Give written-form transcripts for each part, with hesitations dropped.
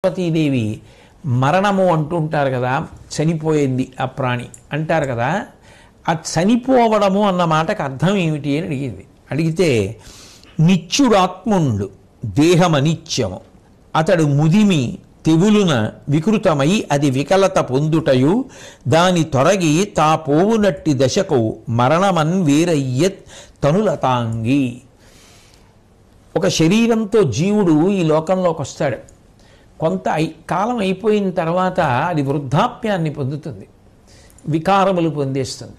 పార్వతీదేవి మరణము అంటుంటారు కదా, చనిపోయింది ఆ ప్రాణి అంటారు కదా. ఆ చనిపోవడము అన్న మాటకు అర్థం ఏమిటి అని అడిగితే నిత్యుడాత్ముండు దేహమనిత్యము అతడు ముదిమి తెవులున వికృతమై అది వికలత పొందుటయు దాని తొరగి తా పోవునట్టి దశకు మరణమన్ వేరయ్యత్ తనులతాంగి. ఒక శరీరంతో జీవుడు ఈ లోకంలోకి వస్తాడు. కొంత కాలం అయిపోయిన తర్వాత అది వృద్ధాప్యాన్ని పొందుతుంది, వికారములు పొందేస్తుంది,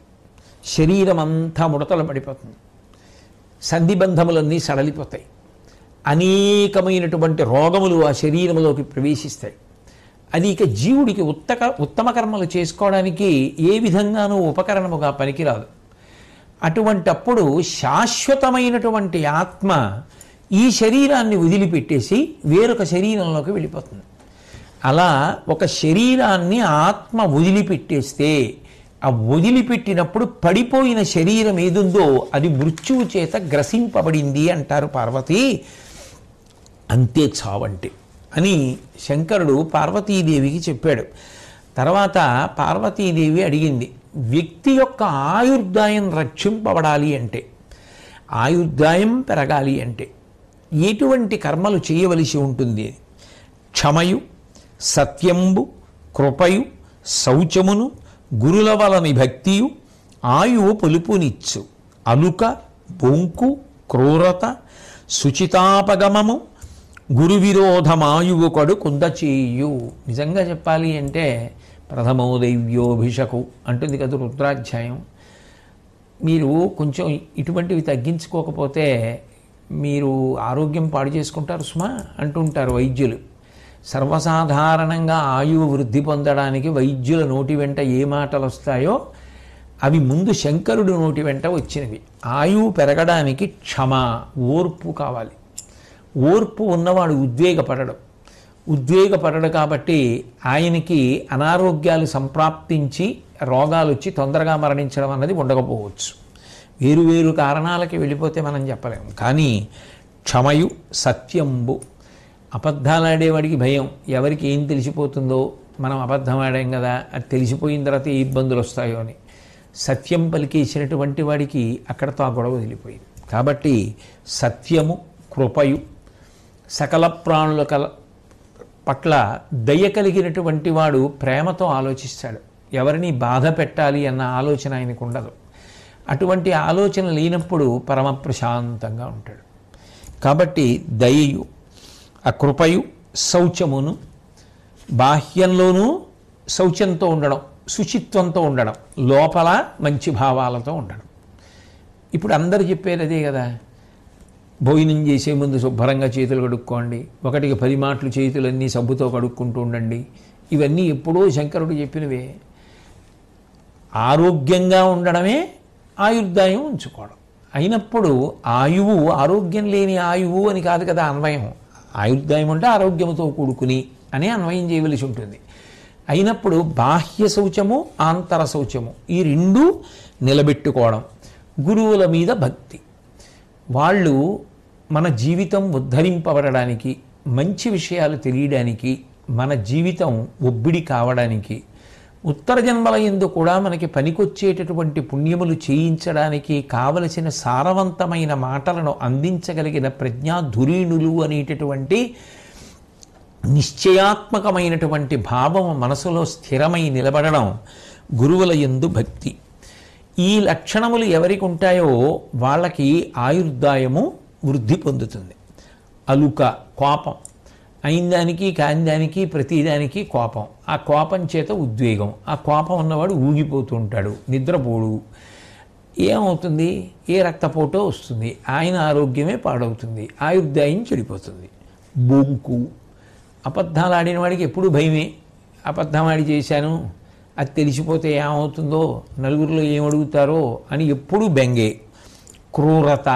శరీరం అంతా ముడతలు పడిపోతుంది, సంధిబంధములన్నీ సడలిపోతాయి, అనేకమైనటువంటి రోగములు ఆ శరీరంలోకి ప్రవేశిస్తాయి. అది ఇక జీవుడికి ఉత్తమ కర్మలు చేసుకోవడానికి ఏ విధంగానూ ఉపకరణముగా పనికిరాదు. అటువంటప్పుడు శాశ్వతమైనటువంటి ఆత్మ ఈ శరీరాన్ని వదిలిపెట్టేసి వేరొక శరీరంలోకి వెళ్ళిపోతుంది. అలా ఒక శరీరాన్ని ఆత్మ వదిలిపెట్టేస్తే ఆ వదిలిపెట్టినప్పుడు పడిపోయిన శరీరం ఏదుందో అది మృత్యువు చేత గ్రసింపబడింది అంటారు పార్వతి. అంతే చావంటే అని శంకరుడు పార్వతీదేవికి చెప్పాడు. తర్వాత పార్వతీదేవి అడిగింది, వ్యక్తి యొక్క ఆయుర్దాయం రక్షింపబడాలి అంటే, ఆయుర్దాయం పెరగాలి అంటే ఎటువంటి కర్మలు చేయవలసి ఉంటుంది? క్షమయు, సత్యంబు, కృపయు, శౌచమును, గురుల వలని భక్తియు, ఆయువు పొలుపునిచ్చు, అలుక, బొంకు, క్రూరత, శుచితాపగమము, గురు విరోధమాయువు కడు కుందచేయు. నిజంగా చెప్పాలి అంటే ప్రథమో దైవ్యోభిషకు అంటుంది కదా రుద్రాధ్యాయం. మీరు కొంచెం ఇటువంటివి తగ్గించుకోకపోతే మీరు ఆరోగ్యం పాడు చేసుకుంటారు సుమా అంటుంటారు వైద్యులు. సర్వసాధారణంగా ఆయువు వృద్ధి పొందడానికి వైద్యుల నోటి వెంట ఏ మాటలు వస్తాయో అవి ముందు శంకరుడి నోటి వెంట వచ్చినవి. ఆయువు పెరగడానికి క్షమ, ఓర్పు కావాలి. ఓర్పు ఉన్నవాడు ఉద్వేగపడడు కాబట్టి ఆయనకి అనారోగ్యాలు సంప్రాప్తించి రోగాలు వచ్చి తొందరగా మరణించడం అన్నది ఉండకపోవచ్చు. వేరు కారణాలకి వెళ్ళిపోతే మనం చెప్పలేము. కానీ క్షమయు, సత్యంబు, అబద్ధాలాడేవాడికి భయం, ఎవరికి ఏం తెలిసిపోతుందో, మనం అబద్ధం ఆడాం కదా అది తెలిసిపోయిన తర్వాత ఏ ఇబ్బందులు వస్తాయో అని. సత్యం పలికేసినటువంటి వాడికి అక్కడతో ఆ గొడవ వదిలిపోయింది. కాబట్టి సత్యము, కృపయు, సకల ప్రాణుల పట్ల దయ కలిగినటువంటి వాడు ప్రేమతో ఆలోచిస్తాడు. ఎవరిని బాధ పెట్టాలి అన్న ఆలోచన ఆయనకు ఉండదు. అటువంటి ఆలోచన లేనప్పుడు పరమ ప్రశాంతంగా ఉంటాడు. కాబట్టి దయయు, అకృపయు, శౌచమును, బాహ్యంలోనూ శౌచంతో ఉండడం, శుచిత్వంతో ఉండడం, లోపల మంచి భావాలతో ఉండడం. ఇప్పుడు అందరూ చెప్పేది అదే కదా, భోజనం చేసే ముందు శుభ్రంగా చేతులు కడుక్కోండి, 1కి 10 మాటలు చేతులన్నీ సబ్బుతో కడుక్కుంటూ ఉండండి. ఇవన్నీ ఎప్పుడో శంకరుడు చెప్పినవే. ఆరోగ్యంగా ఉండడమే ఆయుర్దాయం ఉంచుకోవడం. అయినప్పుడు ఆయువు ఆరోగ్యం లేని ఆయువు అని కాదు కదా అన్వయం. ఆయుర్దాయం అంటే ఆరోగ్యంతో కూడుకుని అనే అన్వయం చేయవలసి ఉంటుంది. అయినప్పుడు బాహ్య శౌచము, ఆంతర శౌచము ఈ రెండూ నిలబెట్టుకోవడం. గురువుల మీద భక్తి, వాళ్ళు మన జీవితం ఉద్ధరింపబడడానికి, మంచి విషయాలు తెలియడానికి, మన జీవితం ఒబ్బిడి కావడానికి, ఉత్తర జన్మల యందు కూడా మనకి పనికొచ్చేటటువంటి పుణ్యములు చేయించడానికి కావలసిన సారవంతమైన మాటలను అందించగలిగిన ప్రజ్ఞాధురీణులు అనేటటువంటి నిశ్చయాత్మకమైనటువంటి భావము మనసులో స్థిరమై నిలబడడం గురువుల యందు భక్తి. ఈ లక్షణములు ఎవరికి ఉంటాయో వాళ్ళకి ఆయుర్దాయము వృద్ధి పొందుతుంది. అలుక, కోపం, అయినదానికి కానిదానికి ప్రతిదానికి కోపం, ఆ కోపం చేత ఉద్వేగం, ఆ కోపం ఉన్నవాడు ఊగిపోతూ ఉంటాడు, నిద్రపోడు. ఏమవుతుంది? ఏ రక్తపోటో వస్తుంది, ఆయన ఆరోగ్యమే పాడవుతుంది, ఆయుర్దాయం చెడిపోతుంది. బొంకు, అబద్ధాలు ఆడిన వాడికి ఎప్పుడు భయమే. అబద్ధం ఆడి చేశాను, అది తెలిసిపోతే ఏమవుతుందో, నలుగురిలో ఏమడుగుతారో అని ఎప్పుడూ బెంగే. క్రూరత,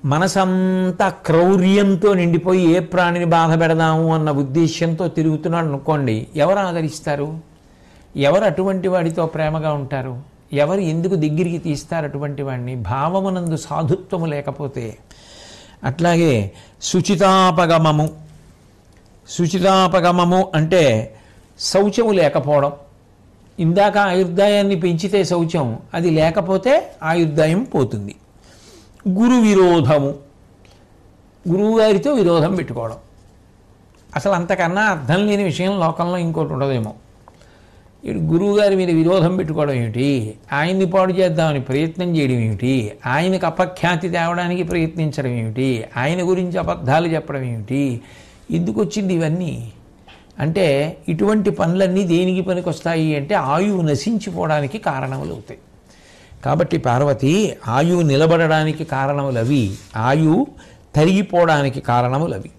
మనసంతా క్రౌర్యంతో నిండిపోయి ఏ ప్రాణిని బాధ పెడదాము అన్న ఉద్దేశ్యంతో తిరుగుతున్నాడు అనుకోండి, ఎవరు ఆదరిస్తారు? ఎవరు అటువంటి వాడితో ప్రేమగా ఉంటారు? ఎవరు ఎందుకు దగ్గరికి తీస్తారు అటువంటి వాడిని? భావమునందు సాధుత్వము లేకపోతే. అట్లాగే శుచితాపగమము, శుచితాపగమము అంటే శౌచము లేకపోవడం. ఇందాక ఆయుర్దాయాన్ని పెంచితే శౌచం, అది లేకపోతే ఆయుర్దాయం పోతుంది. గురు విరోధము, గురువుగారితో విరోధం పెట్టుకోవడం. అసలు అంతకన్నా అర్థం లేని విషయం లోకంలో ఇంకోటి ఉండదేమో. ఇటు గురువుగారి మీద విరోధం పెట్టుకోవడం ఏమిటి, ఆయన్ని పాడు చేద్దామని ప్రయత్నం చేయడం ఏమిటి, ఆయనకు అపఖ్యాతి తేవడానికి ప్రయత్నించడం ఏమిటి, ఆయన గురించి అబద్ధాలు చెప్పడం ఏమిటి, ఎందుకు వచ్చింది ఇవన్నీ అంటే ఇటువంటి పనులన్నీ దేనికి పనికొస్తాయి అంటే ఆయువు నశించిపోవడానికి కారణములు అవుతాయి. కాబట్టి పార్వతి ఆయువు నిలబడడానికి కారణములవి, ఆయువు తరిగిపోవడానికి కారణములవి.